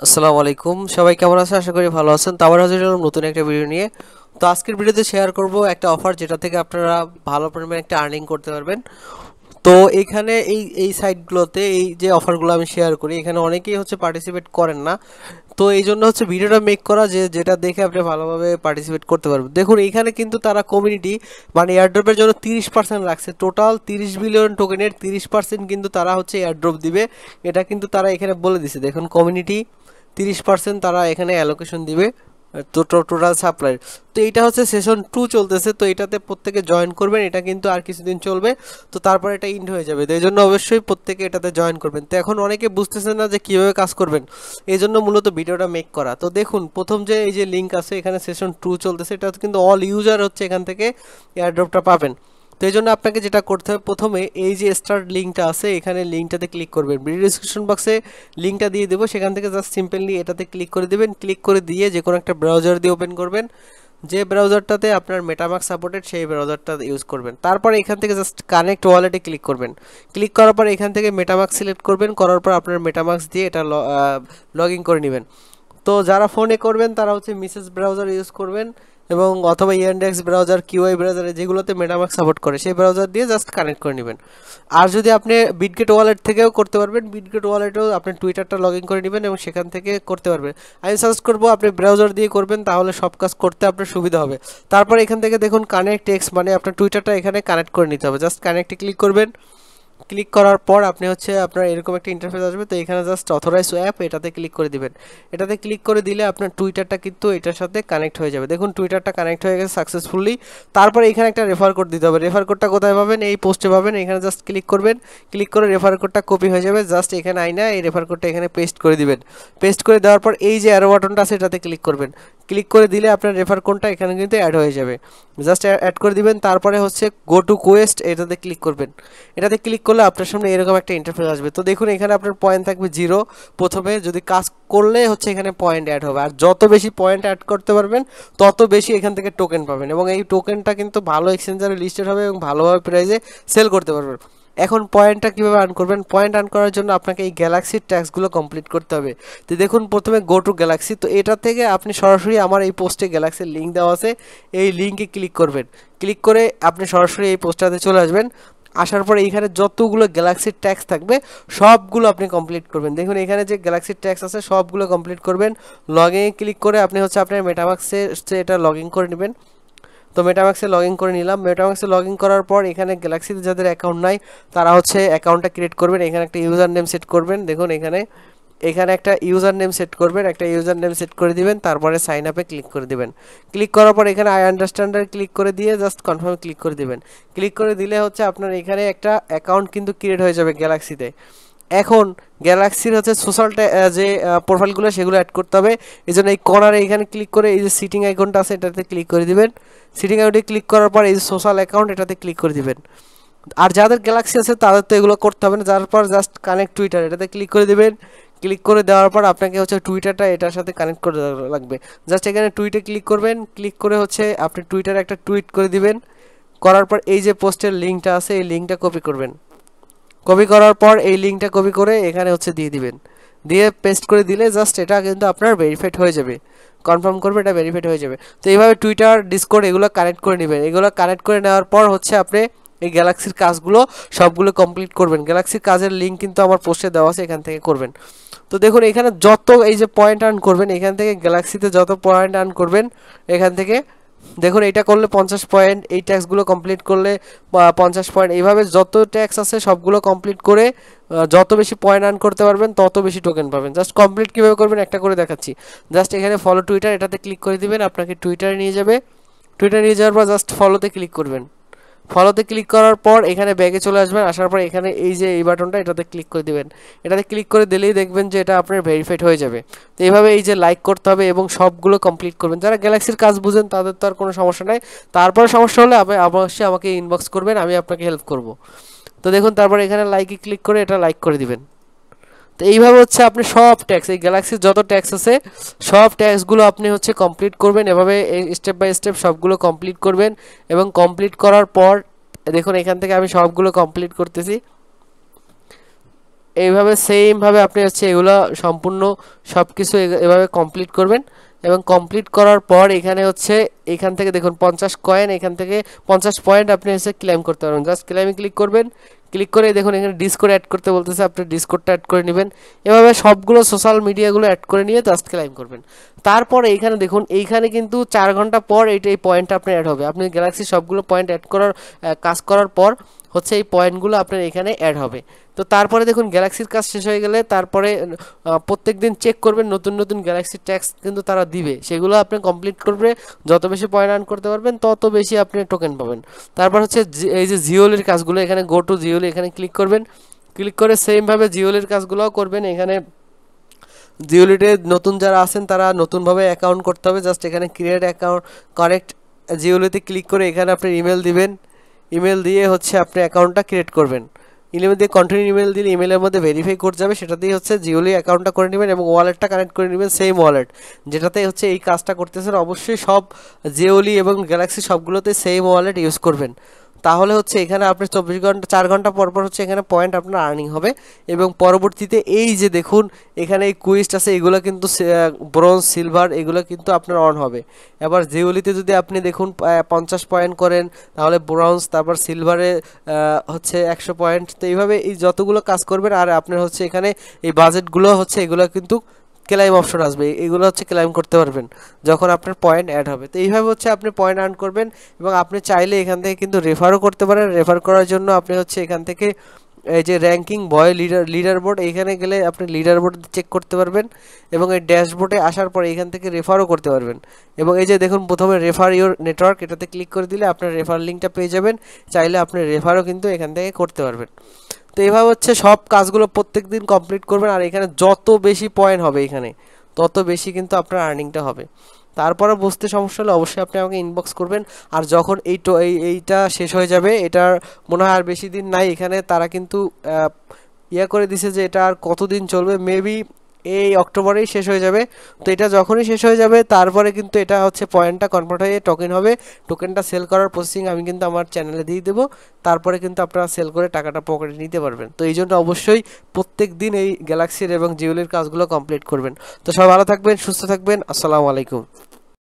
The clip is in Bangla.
আসসালামু আলাইকুম, সবাই কেমন আছেন? আশা করি ভালো আছেন। তো আবার হাজির হলাম নতুন একটা ভিডিও নিয়ে। তো আজকের ভিডিওতে শেয়ার করব একটা অফার যেটা থেকে আপনারা ভালো পরিমাণে একটা আর্নিং করতে পারবেন। তো এখানে এই সাইটগুলোতে এই যে অফারগুলো আমি শেয়ার করি, এখানে অনেকেই হচ্ছে পার্টিসিপেট করেন না। তো এই জন্য হচ্ছে ভিডিওটা মেক করা যে যেটা দেখে আপনি ভালোভাবে পার্টিসিপেট করতে পারবেন। দেখুন এখানে কিন্তু তারা কমিউনিটি মানে এয়ারড্রপের জন্য 30% রাখছে। টোটাল 30 বিলিয়ন টোকেনের 30% কিন্তু তারা হচ্ছে এয়ারড্রপ দিবে। এটা কিন্তু তারা এখানে বলে দিছে। দেখুন কমিউনিটি 30% তারা এখানে অ্যালোকেশন দিবে তো টোটাল সাপ্লাই। তো এইটা হচ্ছে সেশন 2 চলতেছে। তো এটাতে প্রত্যেকে জয়েন করবেন। এটা কিন্তু আর কিছুদিন চলবে। তো তারপর এটা ইন্ড হয়ে যাবে। তো এই জন্য অবশ্যই প্রত্যেকে এটাতে জয়েন করবেন। তো এখন অনেকে বুঝতেছেন না যে কীভাবে কাজ করবেন, এই জন্য মূলত ভিডিওটা মেক করা। তো দেখুন প্রথম যে এই যে লিঙ্ক আছে, এখানে সেশন 2 চলতেছে। এটা কিন্তু অল ইউজার হচ্ছে এখান থেকে এয়ারড্রপটা পাবেন। তো এই জন্য আপনাকে যেটা করতে হবে, প্রথমে এই যে স্টার্ট লিঙ্কটা আছে, এখানে লিঙ্কটাতে ক্লিক করবেন। ভিডিও ডিসক্রিপশন বক্সে লিঙ্কটা দিয়ে দেবো, সেখান থেকে জাস্ট সিম্পলি এটাতে ক্লিক করে দেবেন। ক্লিক করে দিয়ে যে কোনো একটা ব্রাউজার দিয়ে ওপেন করবেন। যে ব্রাউজারটাতে আপনার মেটামাস্ক সাপোর্টেড সেই ব্রাউজারটা ইউজ করবেন। তারপর এখান থেকে জাস্ট কানেক্ট ওয়ালেটে ক্লিক করবেন। ক্লিক করার পর এখান থেকে মেটামাস্ক সিলেক্ট করবেন। করার পর আপনার মেটামাস্ক দিয়ে এটা লগ ইন করে নেবেন। তো যারা ফোনে করবেন তারা হচ্ছে মিসেস ব্রাউজার ইউজ করবেন এবং অথবা ইয়ান্ডেক্স ব্রাউজার, কিউআই ব্রাউজারে যেগুলোতে মেটামাস্ক সাপোর্ট করে সেই ব্রাউজার দিয়ে জাস্ট কানেক্ট করে নেবেন। আর যদি আপনি বিটগেট ওয়ালেট থেকেও করতে পারবেন, বিটগেট ওয়ালেটেও আপনি টুইটারটা লগ ইন করে নেবেন এবং সেখান থেকে করতে পারবেন। আমি সাজেস্ট করবো আপনি ব্রাউজার দিয়ে করবেন, তাহলে সব কাজ করতে আপনার সুবিধা হবে। তারপর এখান থেকে দেখুন কানেক্ট টেক্সট, মানে আপনার টুইটারটা এখানে কানেক্ট করে নিতে হবে। জাস্ট কানেক্টে ক্লিক করবেন। ক্লিক করার পর আপনি হচ্ছে আপনার এরকম একটা ইন্টারফেস আসবে। তো এখানে জাস্ট অথরাইজ অ্যাপ এটাতে ক্লিক করে দিবেন। এটাতে ক্লিক করে দিলে আপনার টুইটারটা কিন্তু এটার সাথে কানেক্ট হয়ে যাবে। দেখুন টুইটারটা কানেক্ট হয়ে গেছে সাকসেসফুলি। তারপরে এখানে একটা রেফার কোড দিতে হবে। রেফার কোডটা কোথায় পাবেন? এই পোস্টে পাবেন। এখানে জাস্ট ক্লিক করবেন। ক্লিক করে রেফার কোডটা কপি হয়ে যাবে। জাস্ট এখানে আইনা এই রেফার কোডটা এখানে পেস্ট করে দিবেন। পেস্ট করে দেওয়ার পর এই যে অ্যারো বাটনটা আছে এটাতে ক্লিক করবেন। ক্লিক করে দিলে আপনার রেফার কোডটা এখানে কিন্তু অ্যাড হয়ে যাবে। জাস্ট অ্যাড করে দিবেন। তারপরে হচ্ছে গো টু কোয়েস্ট এটাতে ক্লিক করবেন। এটাতে ক্লিক করলে আপনার সামনে এরকম একটা ইন্টারফেস আসবে। তো দেখুন এখানে আপনার পয়েন্ট থাকবে 0। প্রথমে যদি কাজ করলে হচ্ছে এখানে পয়েন্ট অ্যাড হবে। আর যত বেশি পয়েন্ট অ্যাড করতে পারবেন তত বেশি এখান থেকে টোকেন পাবেন এবং এই টোকেনটা কিন্তু ভালো এক্সচেঞ্জারে লিস্টেড হবে এবং ভালোভাবে প্রাইসে সেল করতে পারবেন। এখন পয়েন্টটা কীভাবে আর্ন করবেন? পয়েন্ট আর্ন করার জন্য আপনাকে এই গ্যালাক্সির ট্যাক্সগুলো কমপ্লিট করতে হবে। তো দেখুন প্রথমে গো টু গ্যালাক্সি। তো এটা থেকে আপনি সরাসরি আমার এই পোস্টে গ্যালাক্সির লিঙ্ক দেওয়া আছে, এই লিঙ্কে ক্লিক করবেন। ক্লিক করে আপনি সরাসরি এই পোস্টটাতে চলে আসবেন। আসার পরে এইখানে যতগুলো গ্যালাক্সির ট্যাক্স থাকবে সবগুলো আপনি কমপ্লিট করবেন। দেখুন এখানে যে গ্যালাক্সির ট্যাক্স আছে সবগুলো কমপ্লিট করবেন। লগ ইনে ক্লিক করে আপনি হচ্ছে আপনার মেটামাস্কে এটা লগ ইন করে নেবেন। তো মেটামাস্কে লগ ইন করে নিলাম। মেটামাস্কে লগ ইন করার পর এখানে গ্যালাক্সিতে যাদের অ্যাকাউন্ট নাই তারা হচ্ছে অ্যাকাউন্টটা ক্রিয়েট করবেন। এখানে একটা ইউজার নেম সেট করবেন। দেখুন এখানে এখানে একটা ইউজার নেম সেট করবেন। একটা ইউজার নেম সেট করে দিবেন। তারপরে সাইন আপে ক্লিক করে দিবেন। ক্লিক করার পর এখানে আই আন্ডারস্ট্যান্ডার ক্লিক করে দিয়ে জাস্ট কনফার্মে ক্লিক করে দিবেন। ক্লিক করে দিলে হচ্ছে আপনার এখানে একটা অ্যাকাউন্ট কিন্তু ক্রিয়েট হয়ে যাবে গ্যালাক্সিতে। এখন গ্যালাক্সির হচ্ছে সোশ্যাল যে প্রোফাইলগুলো সেগুলো অ্যাড করতে হবে। এই জন্য এই কর্নারে এখানে ক্লিক করে এই যে সিটিং আইকনটা আছে এটাতে ক্লিক করে দিবেন। সিটিং আইকনে ক্লিক করার পর এই যে সোশ্যাল অ্যাকাউন্ট এটাতে ক্লিক করে দিবেন। আর যাদের গ্যালাক্সি আছে তাদের তো এগুলো করতে হবে না। যার পর জাস্ট কানেক্ট টুইটার এটাতে ক্লিক করে দিবেন। ক্লিক করে দেওয়ার পর আপনাকে হচ্ছে টুইটারটা এটার সাথে কানেক্ট করে লাগবে। জাস্ট এখানে টুইটে ক্লিক করবেন। ক্লিক করে হচ্ছে আপনি টুইটারে একটা টুইট করে দিবেন। করার পর এই যে পোস্টের লিঙ্কটা আছে এই লিঙ্কটা কপি করবেন। কপি করার পর এই লিঙ্কটা কপি করে এখানে হচ্ছে দিয়ে দিবেন। দিয়ে পেস্ট করে দিলে জাস্ট এটা কিন্তু আপনার ভেরিফাইড হয়ে যাবে। কনফার্ম করবে এটা ভেরিফাইড হয়ে যাবে। তো এইভাবে টুইটার, ডিসকর্ড এগুলো কানেক্ট করে নেবেন। এগুলো কানেক্ট করে নেওয়ার পর হচ্ছে আপনি এই গ্যালাক্সির কাজগুলো সবগুলো কমপ্লিট করবেন। গ্যালাক্সির কাজের লিঙ্ক কিন্তু আমার পোস্টে দেওয়া আছে, এখান থেকে করবেন। তো দেখুন এখানে যত এই যে পয়েন্ট আর্ন করবেন এখান থেকে গ্যালাক্সিতে যত পয়েন্ট আর্ন করবেন এখান থেকে দেখুন এটা করলে 50 পয়েন্ট, এই ট্যাক্সগুলো কমপ্লিট করলে 50 পয়েন্ট। এইভাবে যত ট্যাক্স আছে সবগুলো কমপ্লিট করে যত বেশি পয়েন্ট আর্ন করতে পারবেন তত বেশি টোকেন পাবেন। জাস্ট কমপ্লিট কীভাবে করবেন একটা করে দেখাচ্ছি। জাস্ট এখানে ফলো টুইটার এটাতে ক্লিক করে দিবেন, আপনাকে টুইটারে নিয়ে যাবে। টুইটারে নিয়ে যাওয়ার পর জাস্ট ফলোতে ক্লিক করবেন। ফলোতে ক্লিক করার পর এখানে ব্যাগে চলে আসবেন। আসার পর এখানে এই যে এই বাটনটা এটাতে ক্লিক করে দিবেন। এটাতে ক্লিক করে দিলেই দেখবেন যে এটা আপনার ভেরিফাইড হয়ে যাবে। তো এইভাবে এই যে লাইক করতে হবে এবং সবগুলো কমপ্লিট করবেন। যারা গ্যালাক্সির কাজ বুঝেন তাদের তো আর কোনো সমস্যা নাই। তারপর সমস্যা হলে আপনি অবশ্যই আমাকে ইনবক্স করবেন, আমি আপনাকে হেল্প করব। তো দেখুন তারপর এখানে লাইকে ক্লিক করে এটা লাইক করে দিবেন। তো এইভাবে হচ্ছে আপনি সব ট্যাক্স, এই গ্যালাক্সির যত ট্যাক্স আছে সব ট্যাক্সগুলো আপনি হচ্ছে কমপ্লিট করবেন। এভাবে স্টেপ বাই স্টেপ সবগুলো কমপ্লিট করবেন এবং কমপ্লিট করার পর দেখুন এখান থেকে আমি সবগুলো কমপ্লিট করতেছি। এইভাবে সেম ভাবে আপনি হচ্ছে এগুলো সম্পূর্ণ সব কিছু এভাবে কমপ্লিট করবেন এবং কমপ্লিট করার পর এখানে হচ্ছে এখান থেকে দেখুন 50 কয়েন, এখান থেকে 50 পয়েন্ট আপনি হচ্ছে ক্লেম করতে পারবেন। জাস্ট ক্লেমে ক্লিক করবেন, ক্লিক করে দেখুন এখানে ডিসকোড অ্যাড করতে বলতেছে, আপনি ডিসকোডটা অ্যাড করে নেবেন। এভাবে সবগুলো সোশ্যাল মিডিয়াগুলো অ্যাড করে নিয়ে জাস্ট ক্লেম করবেন। তারপরে এইখানে দেখুন এইখানে কিন্তু 4 ঘন্টা পর এই পয়েন্টটা আপনার অ্যাড হবে। আপনি গ্যালাক্সি সবগুলো পয়েন্ট অ্যাড করার কাজ করার পর হচ্ছে এই পয়েন্টগুলো আপনার এখানে অ্যাড হবে। তো তারপরে দেখুন গ্যালাক্সির কাজ শেষ হয়ে গেলে তারপরে প্রত্যেক দিন চেক করবেন, নতুন নতুন গ্যালাক্সি ট্যাক্স কিন্তু তারা দিবে, সেগুলো আপনি কমপ্লিট করবে। যত বেশি পয়েন্ট আর্ন করতে পারবেন তত বেশি আপনি টোকেন পাবেন। তারপর হচ্ছে এই যে জিওলির কাজগুলো, এখানে গো টু জিওলি এখানে ক্লিক করবেন, ক্লিক করে সেমভাবে জিওলির কাজগুলোও করবেন। এখানে জিওলিতে নতুন যারা আছেন তারা নতুনভাবে অ্যাকাউন্ট করতে হবে। জাস্ট এখানে ক্রিয়েট অ্যাকাউন্ট কারেক্ট জিওলিতে ক্লিক করে এখানে আপনি ইমেল দিবেন, ইমেল দিয়ে হচ্ছে আপনি অ্যাকাউন্টটা ক্রিয়েট করবেন। ইমেল দিয়ে কন্টিনিউ ইমেল দিলে ইমেলের মধ্যে ভেরিফাই কোড যাবে, সেটা দিয়ে হচ্ছে জিওলি অ্যাকাউন্টটা করে নেবেন এবং ওয়ালেটটা কানেক্ট করে নেবেন, সেম ওয়ালেট যেটাতে হচ্ছে এই কাজটা করতেছেন। অবশ্যই সব জিওলি এবং গ্যালাক্সি সবগুলোতে সেম ওয়ালেট ইউজ করবেন। তাহলে হচ্ছে এখানে আপনি 24 ঘন্টা 4 ঘন্টা পর পর হচ্ছে এখানে পয়েন্ট আপনার আর্নিং হবে। এবং পরবর্তীতে এই যে দেখুন এখানে এই কুইস্ট আছে, এগুলো কিন্তু ব্রোঞ্জ সিলভার এগুলো কিন্তু আপনার অন হবে। এবার জিওলিতে যদি আপনি দেখুন 50 পয়েন্ট করেন তাহলে ব্রোঞ্জ, তারপর সিলভারে হচ্ছে 100 পয়েন্ট। তো এইভাবে এই যতগুলো কাজ করবেন আর আপনার হচ্ছে এখানে এই বাজেটগুলো হচ্ছে এগুলো কিন্তু ক্লাইম অপশন আসবে, এগুলো হচ্ছে ক্লাইম করতে পারবেন যখন আপনার পয়েন্ট অ্যাড হবে। তো এইভাবে হচ্ছে আপনি পয়েন্ট আর্ন করবেন। এবং আপনি চাইলে এখান থেকে কিন্তু রেফারও করতে পারেন। রেফার করার জন্য আপনি হচ্ছে এখান থেকে এই যে র্যাঙ্কিং বয় লিডার বোর্ড, এখানে গেলে আপনি লিডার বোর্ড চেক করতে পারবেন এবং এই ড্যাশবোর্ডে আসার পর এখান থেকে রেফারও করতে পারবেন। এবং এই যে দেখুন প্রথমে রেফার ইউর নেটওয়ার্ক, এটাতে ক্লিক করে দিলে আপনার রেফার লিঙ্কটা পেয়ে যাবেন। চাইলে আপনি রেফারও কিন্তু এখান থেকে করতে পারবেন। তো এইভাবে হচ্ছে সব কাজগুলো প্রত্যেক দিন কমপ্লিট করবেন। আর এখানে যত বেশি পয়েন্ট হবে এখানে তত বেশি কিন্তু আপনার আর্নিংটা হবে। তারপরে বুঝতে সমস্যা হলে অবশ্যই আপনি আমাকে ইনবক্স করবেন। আর যখন এইটা শেষ হয়ে যাবে, এটার মনে হয় আর বেশি দিন নাই, এখানে তারা কিন্তু ইয়ে করে দিছে যে এটা আর কতদিন চলবে, মেবি এই অক্টোবরেই শেষ হয়ে যাবে। তো এটা যখনই শেষ হয়ে যাবে তারপরে কিন্তু এটা হচ্ছে পয়েন্টটা কনভার্ট হয়ে টোকেন হবে। টোকেনটা সেল করার প্রসেসিং আমি কিন্তু আমার চ্যানেলে দিয়ে দেবো, তারপরে কিন্তু আপনারা সেল করে টাকাটা পকেটে নিতে পারবেন। তো এই জন্য অবশ্যই প্রত্যেক দিন এই গ্যালাক্সির এবং জিওলির কাজগুলো কমপ্লিট করবেন। তো সবাই ভালো থাকবেন, সুস্থ থাকবেন, আসসালামু আলাইকুম।